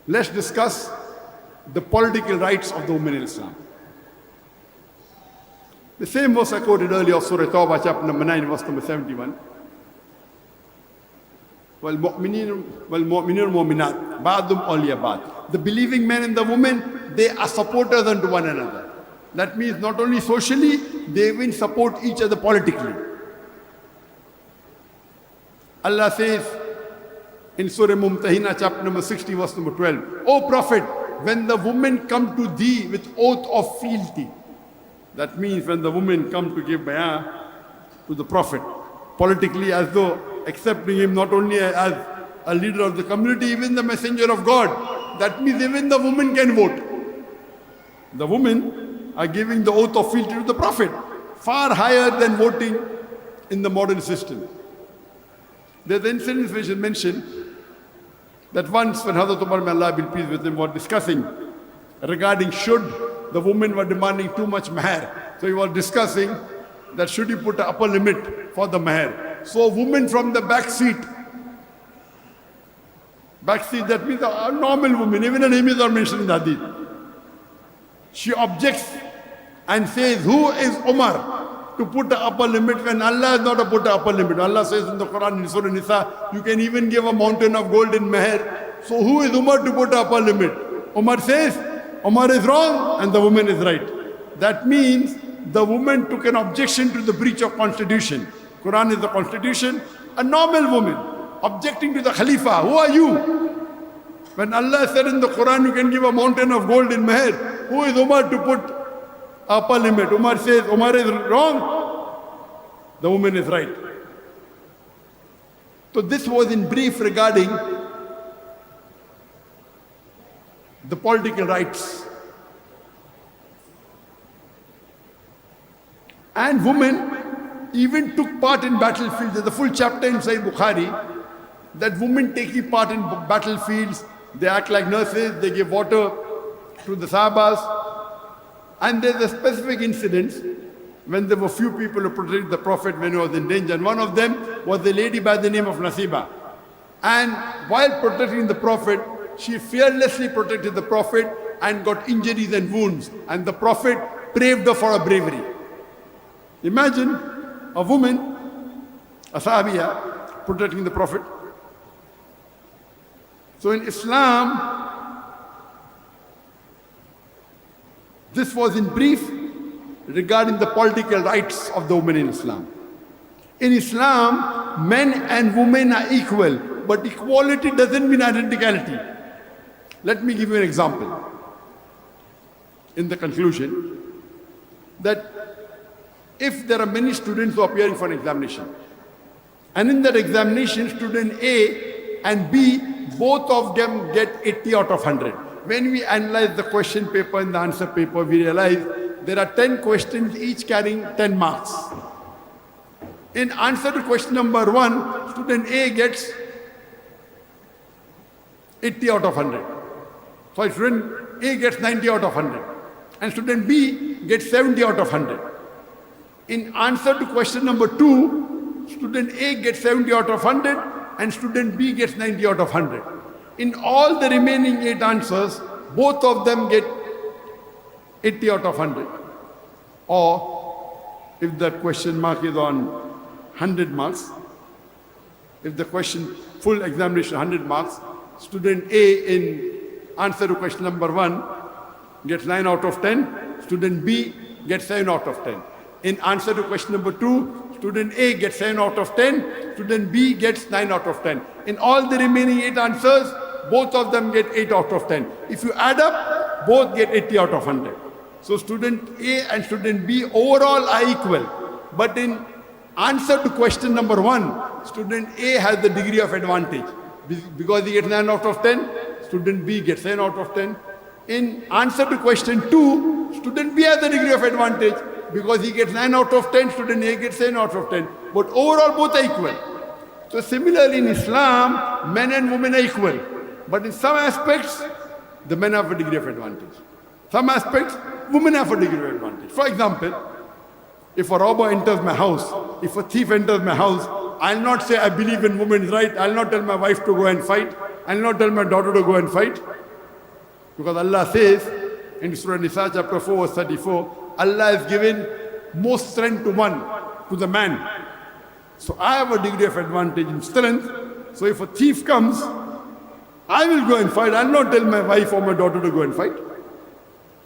Let's discuss the political rights of the women in Islam. The same verse I quoted earlier of Surah Tawbah, chapter number 9, verse number 71. وَالْمُؤْمِنِينَ وَالْمُؤْمِنَاتِ بَعْضُهُمْ أَوْلِيَاءُ بَعْضٍ. The believing men and the women, they are supporters unto one another. That means not only socially, they even support each other politically. Allah says in Surah Mumtahina, chapter number 60, verse number 12, O Prophet, when the women come to thee with oath of fealty, that means when the women come to give bay'ah to the Prophet, politically as though accepting him not only as a leader of the community, even the messenger of God. That means even the women can vote. The women are giving the oath of fealty to the Prophet, far higher than voting in the modern system. There's an incident which is mentioned that once when Hazrat Umar, may Allah be pleased with him, was discussing regarding should the women were demanding too much mahr. So he was discussing that should he put an upper limit for the mahr. So a woman from the back seat, that means a normal woman, even her name is not mentioned in the hadith. She objects and says, who is Umar to put the upper limit when Allah has not put the upper limit? Allah says in the Quran, in Surah Nisa, you can even give a mountain of gold in mahr. So who is Umar to put the upper limit? Umar says, Umar is wrong and the woman is right. That means the woman took an objection to the breach of constitution. Quran is the constitution. A normal woman objecting to the Khalifa. Who are you? When Allah said in the Quran, you can give a mountain of gold in mahr. Who is Umar to put upper limit? Umar says, Umar is wrong. The woman is right. So this was in brief regarding the political rights. And women even took part in battlefields. There's a full chapter in Sahih Bukhari that women taking part in battlefields, they act like nurses, they give water to the Sahabas. And there's a specific incident when there were few people who protected the Prophet when he was in danger. And one of them was a lady by the name of Nasiba. And while protecting the Prophet, she fearlessly protected the Prophet and got injuries and wounds. And the Prophet praised her for her bravery. Imagine a woman, a Sahabiya, protecting the Prophet. So in Islam, this was in brief regarding the political rights of the women in Islam. In Islam, men and women are equal, but equality doesn't mean identicality. Let me give you an example in the conclusion that if there are many students who are appearing for an examination, and in that examination, student A and B, both of them get 80 out of 100. When we analyze the question paper and the answer paper, we realize there are 10 questions, each carrying 10 marks. In answer to question number 1, student A gets 80 out of 100. So student A gets 90 out of 100. And student B gets 70 out of 100. In answer to question number 2, student A gets 70 out of 100 and student B gets 90 out of 100. In all the remaining 8 answers, both of them get 80 out of 100. Or if the question mark is on 100 marks, if the question full examination 100 marks, student A in answer to question number 1 gets 9 out of 10, student B gets 7 out of 10. In answer to question number 2, student A gets 7 out of 10, student B gets 9 out of 10. In all the remaining 8 answers, both of them get 8 out of 10. If you add up, both get 80 out of 100. So student A and student B overall are equal. But in answer to question number 1, student A has the degree of advantage. Because he gets 9 out of 10, student B gets 7 out of 10. In answer to question 2, student B has the degree of advantage. Because he gets 9 out of 10, student A gets 7 out of 10. But overall both are equal. So similarly in Islam, men and women are equal. But in some aspects, the men have a degree of advantage. Some aspects, women have a degree of advantage. For example, if a robber enters my house, if a thief enters my house, I'll not say I believe in women's right. I'll not tell my wife to go and fight. I'll not tell my daughter to go and fight. Because Allah says in Surah Nisa chapter 4 verse 34, Allah has given more strength to one, to the man. So I have a degree of advantage in strength. So if a thief comes, I will go and fight. I'll not tell my wife or my daughter to go and fight.